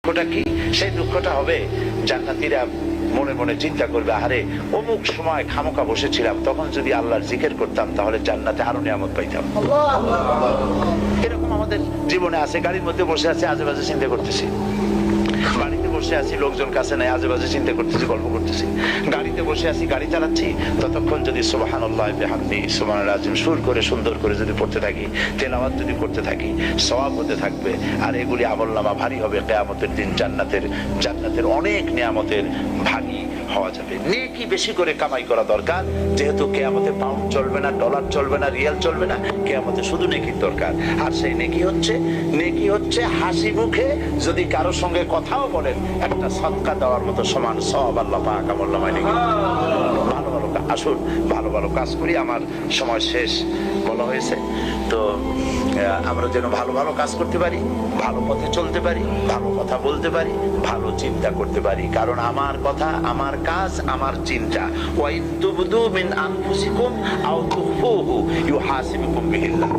দুঃখটা কি? সেই দুঃখটা হবে জান্নাতীরা মনে মনে চিন্তা করবে, আরে অমুক সময় খামোকা বসেছিলাম, তখন যদি আল্লাহর জিকির করতাম তাহলে জান্নাতে আরো নিয়ামত পাইতাম। এরকম আমাদের জীবনে আছে। গাড়ির মধ্যে বসে আছে, আজেবাজে চিন্তা করতেছি। বাড়িতে বসে আছি, লোকজন কাছে নাই, আজেবাজে চিন্তা করতেছি, গল্প করতেছি। গাড়িতে বসে আছি, গাড়ি চালাচ্ছি, ততক্ষণ যদি সুবহানাল্লাহ বিহামদিহি সুবহানাল আযীম সুর করে সুন্দর করে যদি পড়তে থাকি, তেলাওয়াত যদি করতে থাকি, সওয়াব হতে থাকবে। আর এগুলি আমলনামা ভারী হবে কিয়ামতের দিন। জান্নাতের অনেক নিয়ামতের ভাগী হওয়া যাবে। নেকি বেশি করে কামাই করা দরকার, যেহেতু কিয়ামতে পাউন্ড চলবে না, ডলার চলবে না, রিয়াল চলবে না, কিয়ামতে শুধু নেকির দরকার। আর সেই নেকি হচ্ছে হাসি মুখে যদি কারোর সঙ্গে কথাও বলেন, একটা সদকা দেওয়ার মতো সমান সওয়াব আল্লাহ পাক আমলনামায় লিখে দেন। ভালো ভালো আসুন, ভালো ভালো কাজ করি। আমার সময় শেষ বলা হয়েছে, তো আমরা যেন ভালো ভালো কাজ করতে পারি, ভালো পথে চলতে পারি, ভালো কথা বলতে পারি, ভালো চিন্তা করতে পারি। কারণ আমার কথা, আমার কাজ, আমার চিন্তা, ওয়া ইন তুবদু মিন আনফুসিকুম আও তুখফুহু ইউহাসিবুকুম বিহিল্লাহ।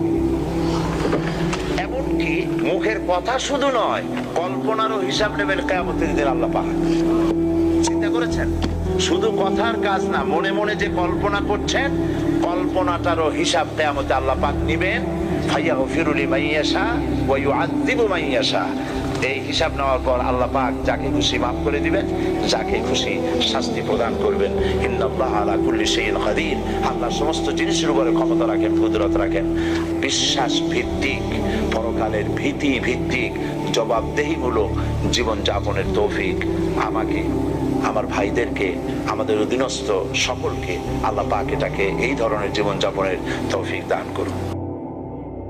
এমনকি মুখের কথা শুধু নয়, কল্পনারও হিসাব নেবেন কিয়ামতের দিন আল্লাহ পাক। চিন্তা করেছেন? শুধু কথার কাজ না, মনে মনে যে কল্পনা করছেন, কল্পনাটারও হিসাব কিয়ামতে আল্লাহ পাক নেবেন। ফায়াগফিরু লিমান ইয়াশা ওয়া ইউআযযিবু মান ইয়াশা। এই হিসাব নেওয়ার পর আল্লাহ পাক যাকে খুশি মাফ করে দিবেন, যাকে খুশি শাস্তি প্রদান করবেন। ইন্নাল্লাহা আলা কুল্লি শাইইন কাদির। আল্লাহ সমস্ত জিনিসের উপরে ক্ষমতা রাখেন, কুদরত রাখেন। বিশ্বাস ভিত্তিক, পরকালের ভীতি ভিত্তিক, জবাবদেহিমূলক জীবন যাপনের তৌফিক আমাকে, আমার ভাইদেরকে, আমাদের অধীনস্থ সকলকে আল্লাহ পাক এটাকে এই ধরনের জীবন যাপনের তৌফিক দান করুন।